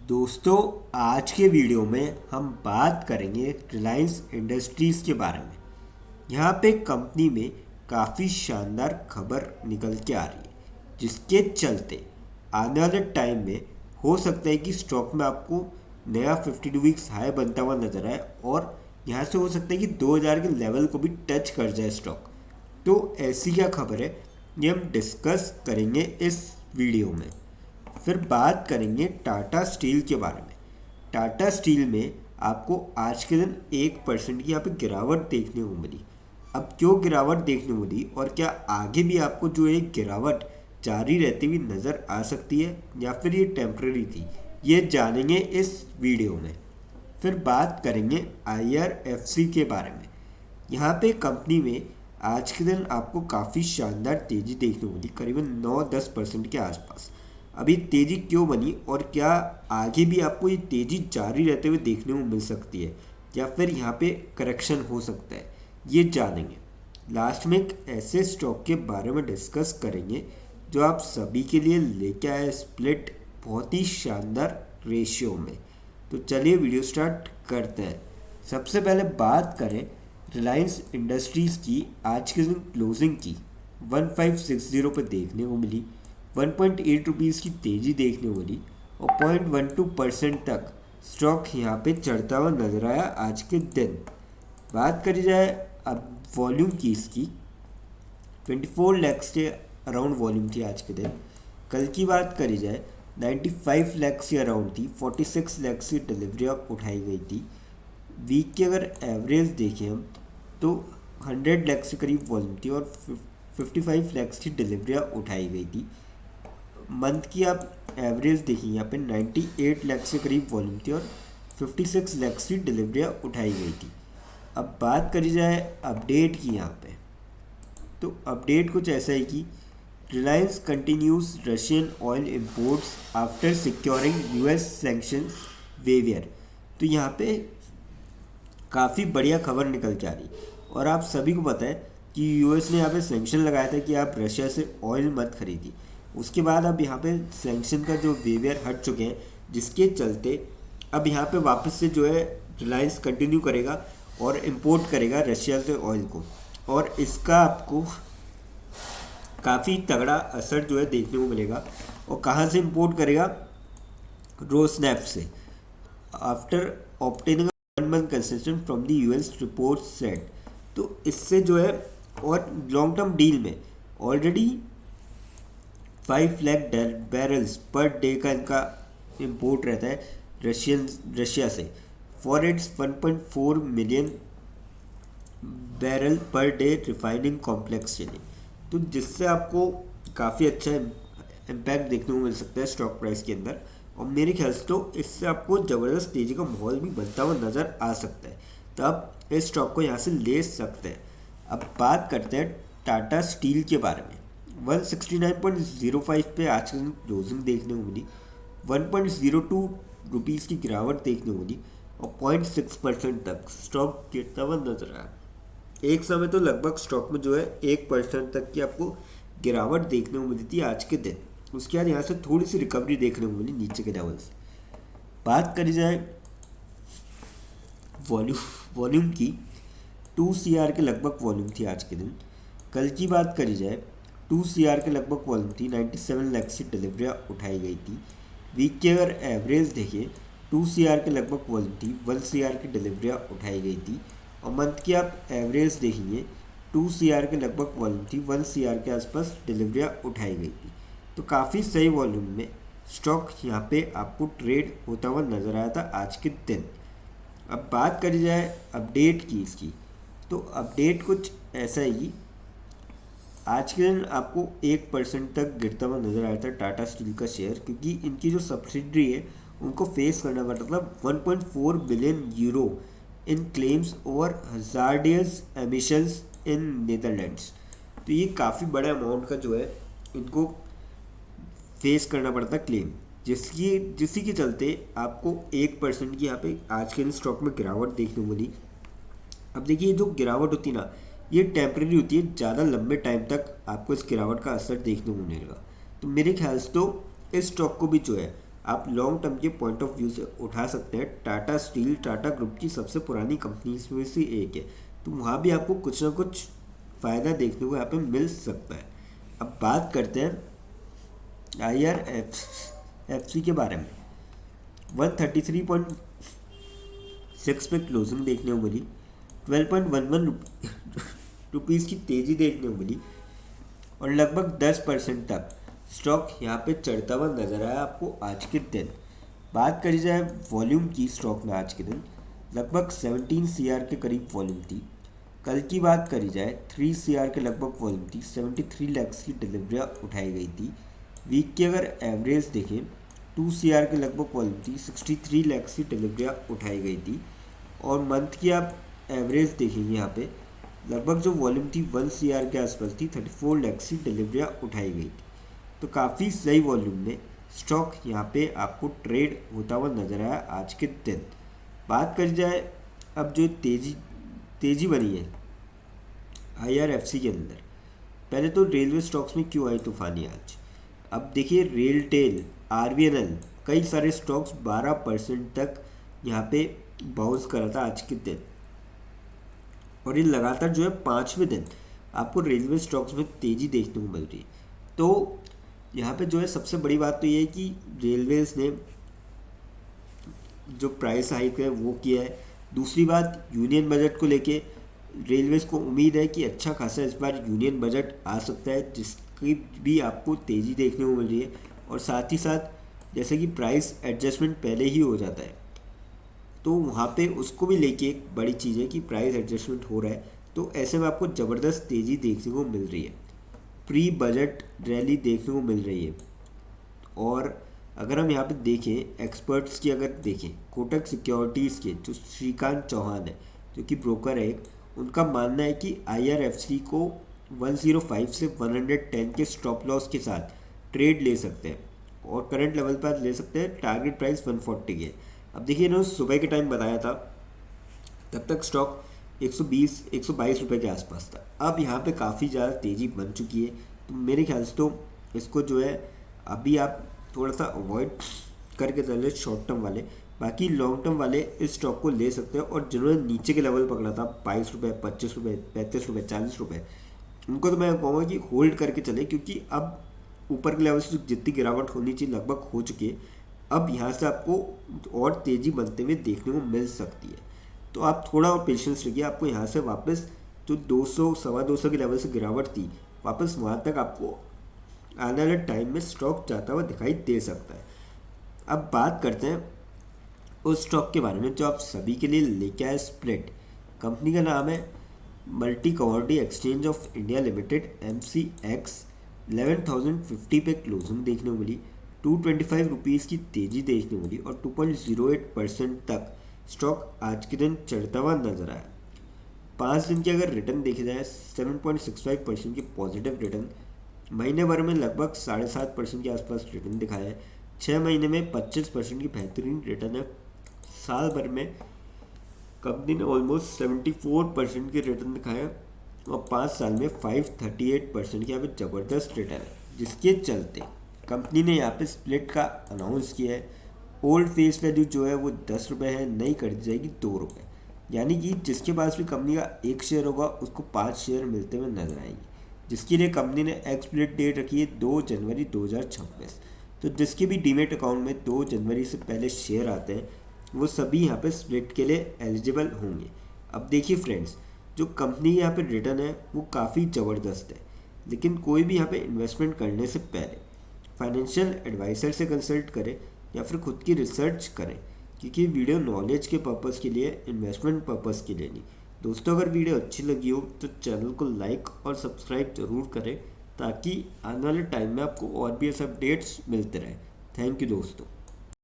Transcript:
दोस्तों, आज के वीडियो में हम बात करेंगे रिलायंस इंडस्ट्रीज़ के बारे में। यहाँ पे कंपनी में काफ़ी शानदार खबर निकल के आ रही है, जिसके चलते आने वाले टाइम में हो सकता है कि स्टॉक में आपको नया 52 वीक्स हाई बनता हुआ नजर आए और यहाँ से हो सकता है कि 2000 के लेवल को भी टच कर जाए स्टॉक। तो ऐसी क्या खबर है, ये हम डिस्कस करेंगे इस वीडियो में। फिर बात करेंगे टाटा स्टील के बारे में। टाटा स्टील में आपको आज के दिन 1% की यहाँ पे गिरावट देखने को मिली। अब क्यों गिरावट देखने को मिली और क्या आगे भी आपको जो एक गिरावट जारी रहती हुई नज़र आ सकती है या फिर ये टेम्परेरी थी, ये जानेंगे इस वीडियो में। फिर बात करेंगे IRFC के बारे में। यहाँ पे कंपनी में आज के दिन आपको काफ़ी शानदार तेज़ी देखने को मिली, करीबन 9-10% के आसपास। अभी तेज़ी क्यों बनी और क्या आगे भी आपको ये तेज़ी जारी रहते हुए देखने को मिल सकती है या फिर यहाँ पे करेक्शन हो सकता है, ये जानेंगे। लास्ट में एक ऐसे स्टॉक के बारे में डिस्कस करेंगे जो आप सभी के लिए लेके आए स्प्लिट बहुत ही शानदार रेशियो में। तो चलिए वीडियो स्टार्ट करते हैं। सबसे पहले बात करें रिलायंस इंडस्ट्रीज़ की आज के दिन क्लोजिंग की 1560 पे देखने को मिली। 1.8 रुपीज़ की तेज़ी देखने को मिली और 0.12% तक स्टॉक यहाँ पे चढ़ता हुआ नजर आया आज के दिन। बात करी जाए अब वॉल्यूम की, इसकी 24 लाख के अराउंड वॉल्यूम थी आज के दिन। कल की बात करी जाए 95 लाख के अराउंड थी, 46 लाख की डिलीवरियाँ उठाई गई थी। वीक के अगर एवरेज देखें हम तो 100 लाख से करीब वॉल्यूम थी और 55 लाख की डिलीवरियाँ उठाई गई थी। मंथ की आप एवरेज देखिए, यहाँ पे 98 लाख से करीब वॉल्यूम थी और 56 लाख की डिलीवरियाँ उठाई गई थी। अब बात करी जाए अपडेट की यहाँ पे, तो अपडेट कुछ ऐसा है कि Reliance continues Russian oil imports after securing US sanctions waiver. तो यहाँ पे काफ़ी बढ़िया खबर निकल के आ रही और आप सभी को पता है कि US ने यहाँ पे सैंक्शन लगाया था कि आप रशिया से ऑयल मत खरीदिए। उसके बाद अब यहाँ पे सैंक्शन का जो वेवियर हट चुके हैं, जिसके चलते अब यहाँ पे वापस से जो है रिलायंस कंटिन्यू करेगा और इम्पोर्ट करेगा रशिया से ऑयल को, और इसका आपको काफ़ी तगड़ा असर जो है देखने को मिलेगा। और कहाँ से इम्पोर्ट करेगा? रोसनैफ से, after obtaining 1 month concession from the US report set. तो इससे जो है, और लॉन्ग टर्म डील में already 5 lakh barrels per day का इनका इम्पोर्ट रहता है रशिया से for its 1.4 million barrel per day refining complex चले। तो जिससे आपको काफ़ी अच्छा इम्पैक्ट देखने को मिल सकता है स्टॉक प्राइस के अंदर, और मेरे ख्याल से तो इससे आपको ज़बरदस्त तेज़ी का माहौल भी बनता हुआ नज़र आ सकता है। तो आप इस स्टॉक को यहाँ से ले सकते हैं। अब बात करते हैं टाटा स्टील के बारे में। 169.05 पे आज के दिन क्लोजिंग देखने को मिली। 1.02 रुपीज़ की गिरावट देखने को मिली और 0.6% तक स्टॉक गिरता हुआ नजर आया। एक समय तो लगभग स्टॉक में जो है 1% तक की आपको गिरावट देखने को मिली थी आज के दिन। उसके बाद यहाँ से थोड़ी सी रिकवरी देखने को मिली नीचे के लेवल से। बात करी जाए वॉल्यूम की, 2 CR के लगभग वॉल्यूम थी आज के दिन। कल की बात करी जाए 2 CR के लगभग वॉल्यूम थी, 97 लाख की डिलीवरियाँ उठाई गई थी। वीक के अगर एवरेज देखिए 2 CR के लगभग वॉल्यूम थी, 1 CR की डिलीवरियाँ उठाई गई थी। और मंथ की आप एवरेज देखेंगे 2 CR के लगभग वॉल्यूम थी, 1 CR के आसपास डिलीवरियाँ उठाई गई थी। तो काफ़ी सही वॉल्यूम में स्टॉक यहाँ पे आपको ट्रेड होता हुआ नज़र आया था आज के दिन। अब बात करी जाए अपडेट की इसकी, तो अपडेट कुछ ऐसा है कि आज के दिन आपको 1% तक गिरता हुआ नजर आया था टाटा स्टील का शेयर, क्योंकि इनकी जो सब्सिडरी है उनको फेस करना पड़ा, मतलब 1.4 बिलियन यूरो इन क्लेम्स ओवर हजार्डियस एमिशंस इन नीदरलैंड्स। तो ये काफ़ी बड़े अमाउंट का जो है इनको फेस करना पड़ता क्लेम, जिसी के चलते आपको 1% की यहाँ पे आज के दिन स्टॉक में गिरावट देखने को मिली। अब देखिए, जो गिरावट होती है ना, ये टेम्परेरी होती है, ज़्यादा लंबे टाइम तक आपको इस गिरावट का असर देखने को मिलेगा। तो मेरे ख्याल से तो इस स्टॉक को भी जो है आप लॉन्ग टर्म के पॉइंट ऑफ व्यू से उठा सकते हैं। टाटा स्टील टाटा ग्रुप की सबसे पुरानी कंपनी में से एक है, तो वहाँ भी आपको कुछ ना कुछ फ़ायदा देखने को यहाँ पे मिल सकता है। अब बात करते हैं IRFC के बारे में। 133.6 पे क्लोजिंग देखने को मिली, 12.11 रुपीज़ की तेज़ी देखने को मिली और लगभग 10% तक स्टॉक यहाँ पे चढ़ता हुआ नजर आया आपको आज के दिन। बात करी जाए वॉल्यूम की स्टॉक में आज के दिन लगभग 17 CR के करीब वॉल्यूम थी। कल की बात करी जाए 3 CR के लगभग वॉल्यूम थी, 73 लैक्स की डिलीवरियाँ उठाई गई थी। वीक की अगर एवरेज देखें 2 CR के लगभग वॉल्यूम थी, 63 लैक्स की डिलीवरियाँ उठाई गई थी। और मंथ की आप एवरेज देखेंगे यहाँ पे लगभग जो वॉल्यूम थी 1 CR के आसपास थी, 34 लैक्स की डिलीवरियाँ उठाई गई थी। तो काफ़ी सही वॉल्यूम में स्टॉक यहाँ पे आपको ट्रेड होता हुआ नजर आया आज के दिन। बात करी जाए अब जो तेजी बनी है IRFC के अंदर, पहले तो रेलवे स्टॉक्स में क्यों आई तूफानी आज। अब देखिए रेलटेल, RVNL, कई सारे स्टॉक्स 12% तक यहाँ पे बाउंस करा था आज के दिन और ये लगातार जो है 5वें दिन आपको रेलवे स्टॉक्स में तेज़ी देखने को मिल रही है। तो यहाँ पे जो है सबसे बड़ी बात तो ये है कि रेलवेज़ ने जो प्राइस हाइक है वो किया है। दूसरी बात यूनियन बजट को लेके रेलवेज़ को उम्मीद है कि अच्छा खासा इस बार यूनियन बजट आ सकता है, जिसकी भी आपको तेज़ी देखने को मिल रही है। और साथ ही साथ जैसे कि प्राइस एडजस्टमेंट पहले ही हो जाता है, तो वहाँ पे उसको भी लेके एक बड़ी चीज़ है कि प्राइस एडजस्टमेंट हो रहा है, तो ऐसे में आपको ज़बरदस्त तेज़ी देखने को मिल रही है। प्री बजट रैली देखने को मिल रही है। और अगर हम यहाँ पे देखें एक्सपर्ट्स की, अगर देखें कोटक सिक्योरिटीज़ के जो श्रीकांत चौहान है जो कि ब्रोकर है, उनका मानना है कि IRFC को 105 से 110 के स्टॉप लॉस के साथ ट्रेड ले सकते हैं और करंट लेवल पर ले सकते हैं। टारगेट प्राइस 140 के। अब देखिए इन्होंने सुबह के टाइम बताया था, तब तक स्टॉक 122 रुपये के आसपास था। अब यहाँ पे काफ़ी ज़्यादा तेज़ी बन चुकी है, तो मेरे ख्याल से तो इसको जो है अभी आप थोड़ा सा अवॉइड करके चले शॉर्ट टर्म वाले। बाकी लॉन्ग टर्म वाले इस स्टॉक को ले सकते हैं और जिन्होंने नीचे के लेवल पकड़ा था 22 रुपये, 25 रुपये, 35 रुपये, 40 रुपये, उनको तो मैं कहूँगा कि होल्ड करके चले, क्योंकि अब ऊपर के लेवल से जितनी गिरावट होनी चाहिए लगभग हो चुकी है। अब यहाँ से आपको और तेज़ी बनते हुए देखने को मिल सकती है, तो आप थोड़ा और पेशेंस रखिए। आपको यहाँ से वापस जो 200 सवा 200 के लेवल से गिरावट थी, वापस वहाँ तक आपको आने वाले टाइम में स्टॉक जाता हुआ दिखाई दे सकता है। अब बात करते हैं उस स्टॉक के बारे में जो आप सभी के लिए लेके आए, स्प्लिट। कंपनी का नाम है multi commodity exchange of India limited, MCX। 11,050 पे क्लोजिंग देखने को मिली, 225 रुपीज़ की तेज़ी देखने को मिली और 2.08% तक स्टॉक आज के दिन चढ़ता हुआ नजर आया। 5 दिन के अगर रिटर्न देखे जाए 7.65% की पॉजिटिव रिटर्न, महीने भर में लगभग 7.5% के आसपास रिटर्न दिखाया है। 6 महीने में 25% की बेहतरीन रिटर्न है। साल भर में कंपनी ने ऑलमोस्ट 74% की रिटर्न दिखाया और 5 साल में 538% की यहाँ पे ज़बरदस्त रिटर्न है, जिसके चलते कंपनी ने यहाँ पे स्प्लिट का अनाउंस किया है। ओल्ड फेस वैल्यू जो है वो 10 रुपये है, नई कर दी जाएगी 2 रुपये, यानी कि जिसके पास भी कंपनी का 1 शेयर होगा उसको 5 शेयर मिलते हुए नजर आएंगे, जिसके लिए कंपनी ने एक्सप्लिट डेट रखी है 2 जनवरी 2026। तो जिसके भी डीमेट अकाउंट में 2 जनवरी से पहले शेयर आते हैं वो सभी यहाँ पे स्प्लिट के लिए एलिजिबल होंगे। अब देखिए फ्रेंड्स, जो कंपनी की यहाँ पे रिटर्न है वो काफ़ी ज़बरदस्त है, लेकिन कोई भी यहाँ पे इन्वेस्टमेंट करने से पहले फाइनेंशियल एडवाइज़र से कंसल्ट करें या फिर खुद की रिसर्च करें, क्योंकि वीडियो नॉलेज के पर्पज़ के लिए, इन्वेस्टमेंट पर्पज़ के लिए नहीं। दोस्तों अगर वीडियो अच्छी लगी हो तो चैनल को लाइक और सब्सक्राइब ज़रूर करें, ताकि आने वाले टाइम में आपको और भी ऐसे अपडेट्स मिलते रहें। थैंक यू दोस्तों।